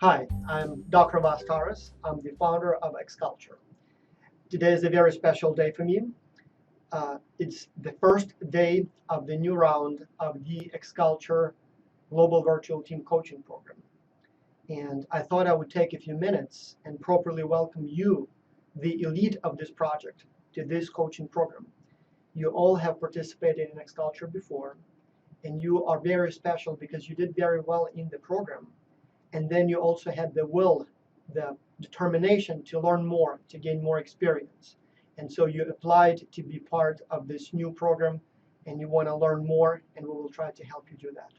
Hi, I'm Dr. Vastaras. I'm the founder of Xculture. Today is a very special day for me. It's the first day of the new round of the Xculture Global Virtual Team Coaching Program. And I thought I would take a few minutes and properly welcome you, the elite of this project, to this coaching program. You all have participated in Xculture before, and you are very special because you did very well in the program. And then you also had the will, the determination to learn more, to gain more experience. And so you applied to be part of this new program, and you want to learn more, and we will try to help you do that.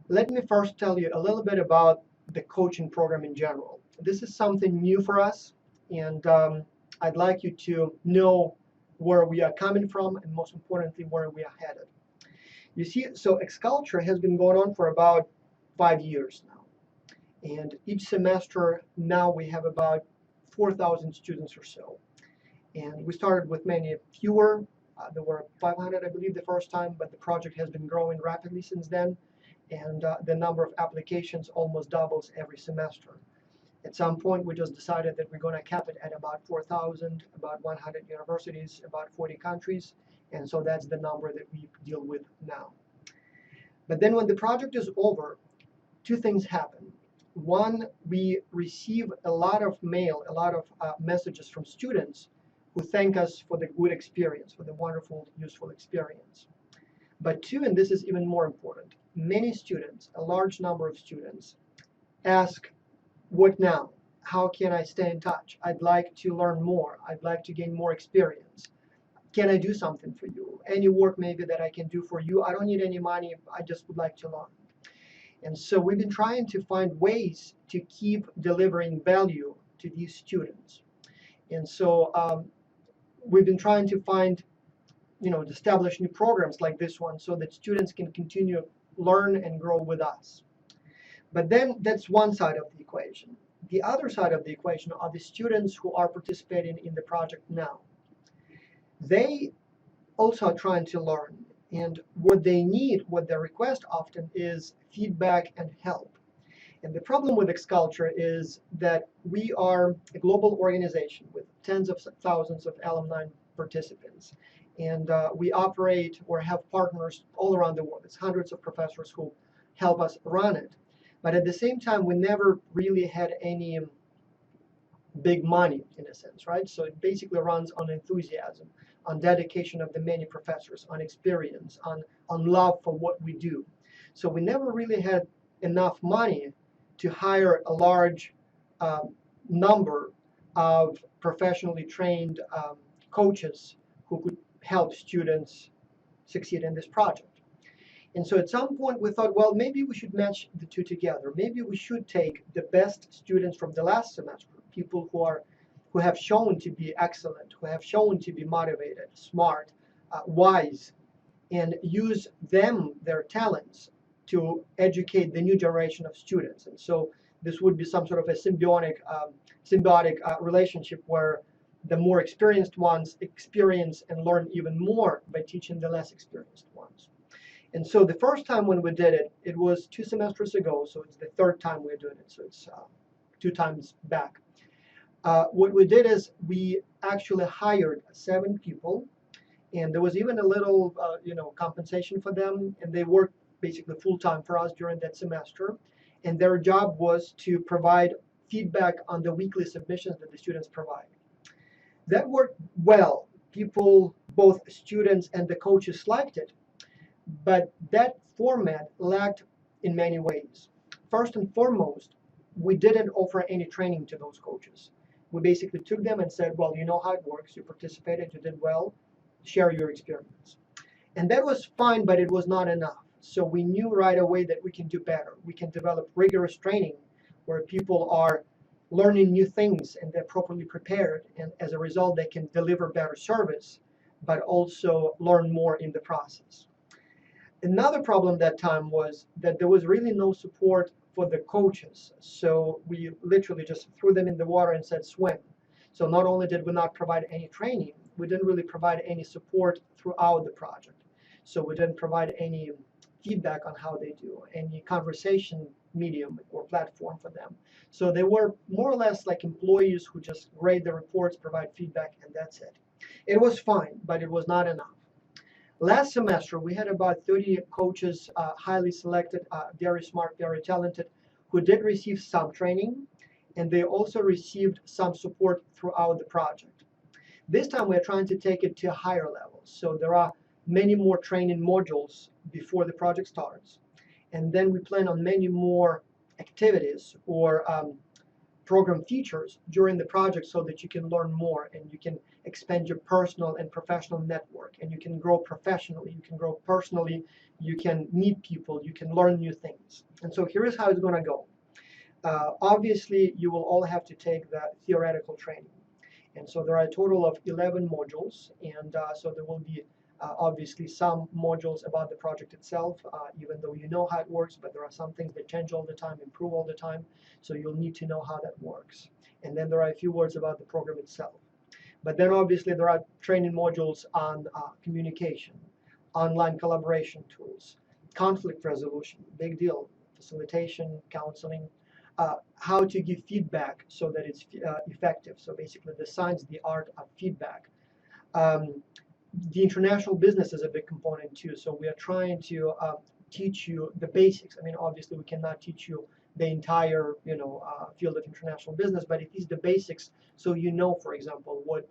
Let me first tell you a little bit about the coaching program in general. This is something new for us, and I'd like you to know where we are coming from, and most importantly, where we are headed. You see, so Xculture has been going on for about 5 years now. And each semester now we have about 4,000 students or so. And we started with many fewer. There were 500, I believe, the first time, but the project has been growing rapidly since then. And the number of applications almost doubles every semester. At some point, we just decided that we're going to cap it at about 4,000, about 100 universities, about 40 countries. And so that's the number that we deal with now. But then when the project is over, two things happen. One, we receive a lot of mail, a lot of messages from students who thank us for the good experience, for the wonderful, useful experience. But two, and this is even more important, many students, a large number of students, ask, what now? How can I stay in touch? I'd like to learn more. I'd like to gain more experience. Can I do something for you? Any work maybe that I can do for you? I don't need any money. I just would like to learn. And so we've been trying to find ways to keep delivering value to these students. And so we've been trying to find, establish new programs like this one so that students can continue to learn and grow with us. But then that's one side of the equation. The other side of the equation are the students who are participating in the project now. They also are trying to learn. And what they need, what they request often is feedback and help. And the problem with Xculture is that we are a global organization with tens of thousands of alumni participants. And we operate or have partners all around the world. It's hundreds of professors who help us run it. But at the same time, we never really had any big money, in a sense, right? So it basically runs on enthusiasm, on dedication of the many professors, on experience, on love for what we do. So we never really had enough money to hire a large number of professionally trained coaches who could help students succeed in this project. And so at some point we thought, well, maybe we should match the two together. Maybe we should take the best students from the last semester, people who have shown to be excellent, who have shown to be motivated, smart, wise, and use them, their talents, to educate the new generation of students. And so this would be some sort of a symbiotic relationship where the more experienced ones experience and learn even more by teaching the less experienced ones. And so the first time when we did it, it was 2 semesters ago, so it's the third time we're doing it, so it's 2 times back. What we did is we actually hired 7 people, and there was even a little compensation for them, and they worked basically full-time for us during that semester. And their job was to provide feedback on the weekly submissions that the students provide. That worked well. People, both students and the coaches, liked it. But that format lacked in many ways. First and foremost, we didn't offer any training to those coaches. We basically took them and said, well, you know how it works, you participated, you did well, share your experience. And that was fine, but it was not enough. So we knew right away that we can do better. We can develop rigorous training where people are learning new things and they're properly prepared. And as a result, they can deliver better service, but also learn more in the process. Another problem that time was that there was really no support for the coaches. So we literally just threw them in the water and said swim. So not only did we not provide any training, we didn't really provide any support throughout the project. So we didn't provide any feedback on how they do, any conversation medium or platform for them. So they were more or less like employees who just grade the reports, provide feedback, and that's it. It was fine, but it was not enough. Last semester, we had about 30 coaches, highly selected, very smart, very talented, who did receive some training, and they also received some support throughout the project. This time, we're trying to take it to a higher level. So there are many more training modules before the project starts. And then we plan on many more activities or program features during the project so that you can learn more and you can expand your personal and professional network, and you can grow professionally, you can grow personally, you can meet people, you can learn new things. And so here is how it's going to go. Obviously, you will all have to take the theoretical training. And so there are a total of 11 modules, and so there will be obviously some modules about the project itself, even though you know how it works, but there are some things that change all the time, improve all the time, so you'll need to know how that works. And then there are a few words about the program itself. But then obviously there are training modules on communication, online collaboration tools, conflict resolution, big deal, facilitation, counseling, how to give feedback so that it's effective. So basically the science, the art of feedback. The international business is a big component too. So we are trying to teach you the basics. I mean, obviously we cannot teach you the entire, field of international business, but at least the basics, so you know, for example, what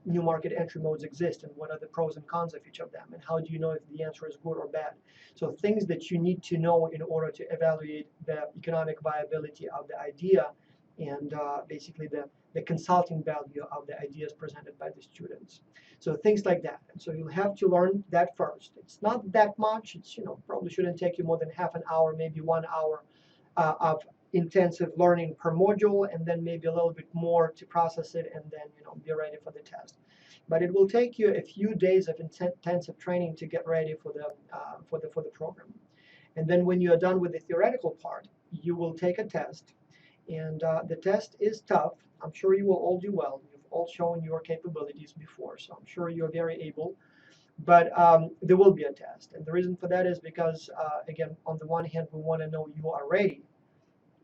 new market entry modes exist and what are the pros and cons of each of them, and how do you know if the answer is good or bad. So things that you need to know in order to evaluate the economic viability of the idea and basically the consulting value of the ideas presented by the students. So things like that. And so you'll have to learn that first. It's not that much. It's, probably shouldn't take you more than half an hour, maybe 1 hour of intensive learning per module, and then maybe a little bit more to process it and then, be ready for the test. But it will take you a few days of intensive training to get ready for the program. And then when you are done with the theoretical part, you will take a test. And the test is tough. I'm sure you will all do well. You've all shown your capabilities before, so I'm sure you're very able. But there will be a test. And the reason for that is because, again, on the one hand, we want to know you are ready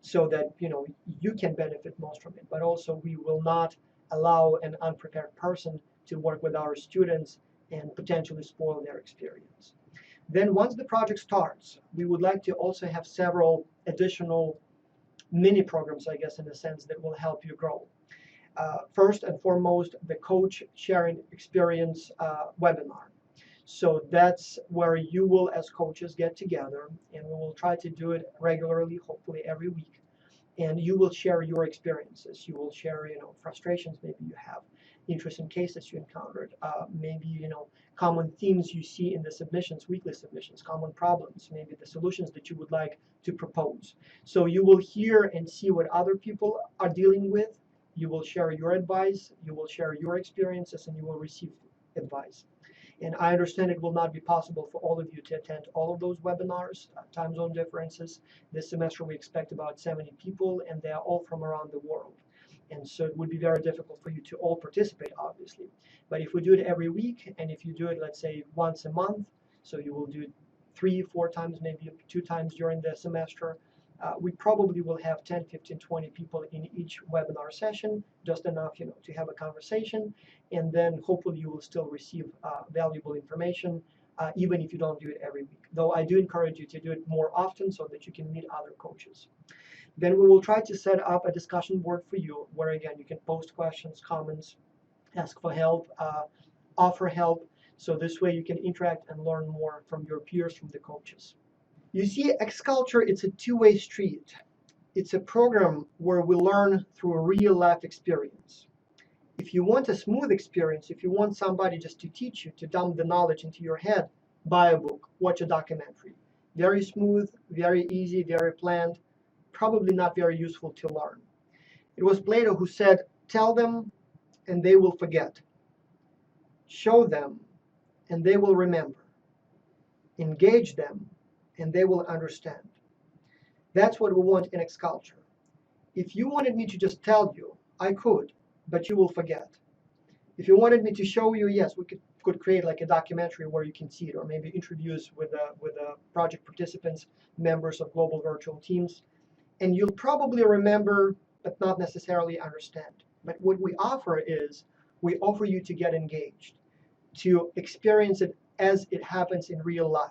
so that, you can benefit most from it. But also, we will not allow an unprepared person to work with our students and potentially spoil their experience. Then once the project starts, we would like to also have several additional mini programs, I guess, in a sense, that will help you grow. First and foremost, the coach sharing experience webinar. So that's where you will, as coaches, get together, and we will try to do it regularly, hopefully every week. And you will share your experiences. You will share, frustrations maybe you have, interesting cases you encountered, maybe, common themes you see in the submissions, weekly submissions, common problems, maybe the solutions that you would like to propose. So you will hear and see what other people are dealing with. You will share your advice, you will share your experiences, and you will receive advice. And I understand it will not be possible for all of you to attend all of those webinars, time zone differences. This semester we expect about 70 people, and they are all from around the world. And so it would be very difficult for you to all participate, obviously. But if we do it every week, and if you do it, let's say, once a month, so you will do it 3-4 times, maybe 2 times during the semester, we probably will have 10, 15, 20 people in each webinar session, just enough, to have a conversation, and then hopefully you will still receive valuable information, even if you don't do it every week. Though I do encourage you to do it more often so that you can meet other coaches. Then we will try to set up a discussion board for you, where again you can post questions, comments, ask for help, offer help, so this way you can interact and learn more from your peers, from the coaches. You see, X-Culture, it's a two-way street. It's a program where we learn through a real-life experience. If you want a smooth experience, if you want somebody just to teach you, to dump the knowledge into your head, buy a book, watch a documentary. Very smooth, very easy, very planned, probably not very useful to learn. It was Plato who said, "Tell them and they will forget. Show them and they will remember. Engage them and they will understand." That's what we want in X-Culture. If you wanted me to just tell you, I could, but you will forget. If you wanted me to show you, yes, we could create like a documentary where you can see it, or maybe introduce with the project participants, members of global virtual teams, and you'll probably remember, but not necessarily understand. But what we offer is, we offer you to get engaged, to experience it as it happens in real life.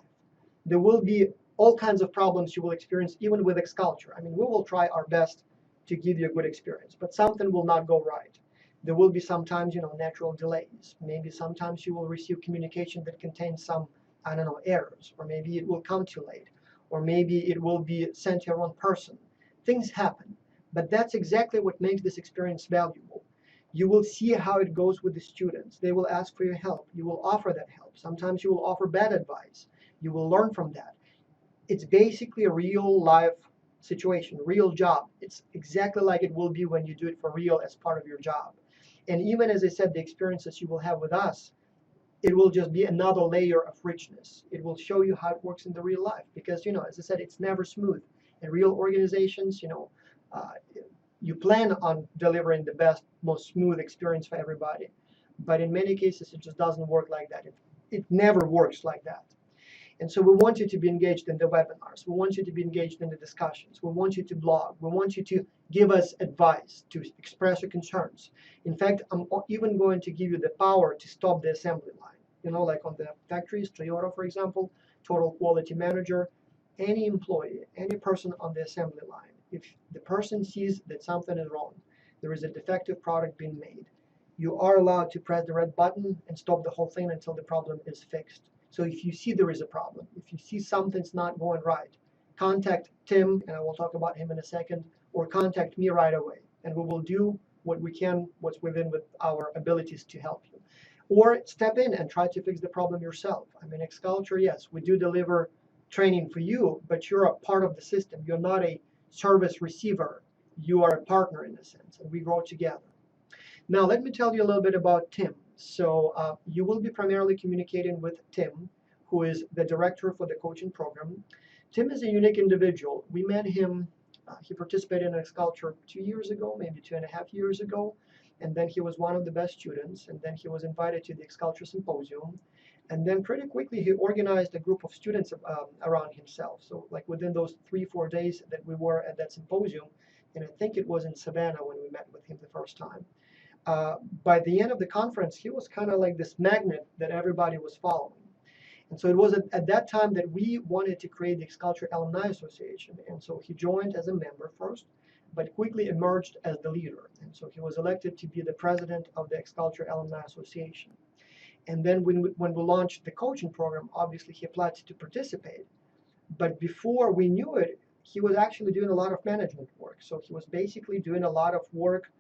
There will be all kinds of problems you will experience even with Xculture. I mean, we will try our best to give you a good experience, but something will not go right. There will be sometimes, natural delays. Maybe sometimes you will receive communication that contains some, I don't know, errors, or maybe it will come too late, or maybe it will be sent to a wrong person. Things happen, but that's exactly what makes this experience valuable. You will see how it goes with the students. They will ask for your help. You will offer that help. Sometimes you will offer bad advice. You will learn from that. It's basically a real life situation, real job. It's exactly like it will be when you do it for real as part of your job. And even, as I said, the experiences you will have with us, it will just be another layer of richness. It will show you how it works in the real life, because, as I said, it's never smooth. In real organizations, uh, you plan on delivering the best, most smooth experience for everybody. But in many cases, it just doesn't work like that. It never works like that. And so we want you to be engaged in the webinars. We want you to be engaged in the discussions. We want you to blog. We want you to give us advice, to express your concerns. In fact, I'm even going to give you the power to stop the assembly line. Like on the factories, Toyota, for example, total quality manager, any employee, any person on the assembly line, if the person sees that something is wrong, there is a defective product being made, you are allowed to press the red button and stop the whole thing until the problem is fixed. So if you see there is a problem, if you see something's not going right, contact Tim, and I will talk about him in a second, or contact me right away, and we will do what we can, what's within with our abilities to help you. Or step in and try to fix the problem yourself. I mean, Xculture, yes, we do deliver training for you, but you're a part of the system. You're not a service receiver. You are a partner in a sense, and we grow together. Now, let me tell you a little bit about Tim. So you will be primarily communicating with Tim, who is the director for the coaching program. Tim is a unique individual. We met him, he participated in Xculture 2 years ago, maybe 2.5 years ago, and then he was one of the best students, and then he was invited to the Xculture Symposium, and then pretty quickly he organized a group of students around himself. So like within those 3-4 days that we were at that symposium, and I think it was in Savannah when we met with him the first time. By the end of the conference, he was kind of like this magnet that everybody was following. And so it was at that time that we wanted to create the Xculture Alumni Association. And so he joined as a member first, but quickly emerged as the leader. And so he was elected to be the president of the Xculture Alumni Association. And then when we launched the coaching program, obviously he applied to participate. But before we knew it, he was actually doing a lot of management work. So he was basically doing a lot of work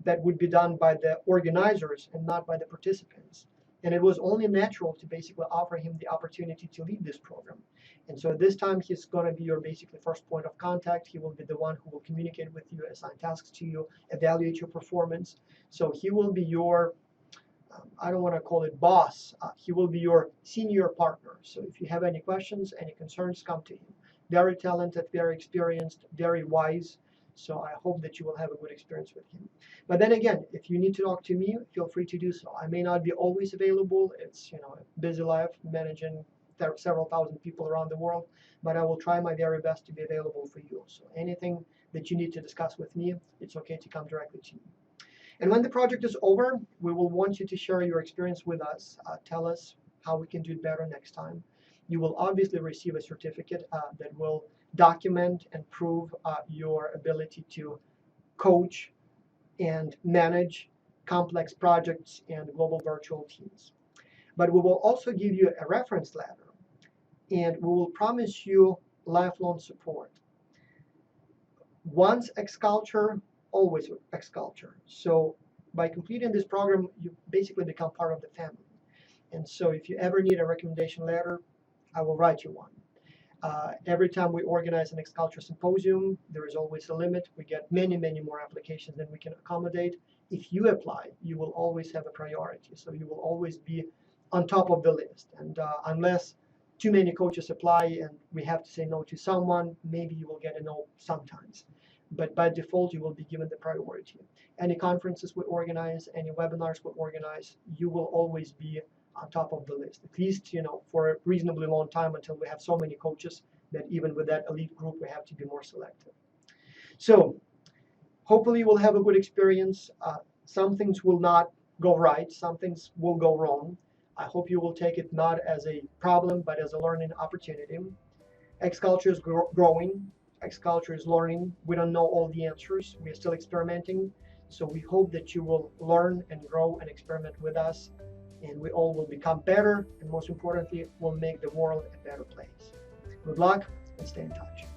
that would be done by the organizers and not by the participants. And it was only natural to basically offer him the opportunity to lead this program. And so this time he's going to be your basically first point of contact. He will be the one who will communicate with you, assign tasks to you, evaluate your performance. So he will be your, I don't want to call it boss, he will be your senior partner. So if you have any questions, any concerns, come to him. Very talented, very experienced, very wise. So I hope that you will have a good experience with him. But then again, if you need to talk to me, feel free to do so. I may not be always available. It's a busy life managing several thousand people around the world, but I will try my very best to be available for you. So anything that you need to discuss with me, it's okay to come directly to me. And when the project is over, we will want you to share your experience with us. Tell us how we can do it better next time. You will obviously receive a certificate that will document and prove your ability to coach and manage complex projects and global virtual teams. But we will also give you a reference letter, and we will promise you lifelong support. Once Xculture, always Xculture. So by completing this program, you basically become part of the family. And so if you ever need a recommendation letter, I will write you one. Every time we organize an Xculture Symposium, there is always a limit. We get many, many more applications than we can accommodate. If you apply, you will always have a priority. So you will always be on top of the list. And unless too many coaches apply and we have to say no to someone, maybe you will get a no sometimes. but by default, you will be given the priority. Any conferences we organize, any webinars we organize, you will always be on top of the list, at least, for a reasonably long time, until we have so many coaches that even with that elite group, we have to be more selective. So hopefully we'll have a good experience. Some things will not go right, some things will go wrong. I hope you will take it not as a problem, but as a learning opportunity. X-Culture is growing. X-Culture is learning. We don't know all the answers. We're still experimenting. So we hope that you will learn and grow and experiment with us, and we all will become better, and most importantly, will make the world a better place. Good luck and stay in touch.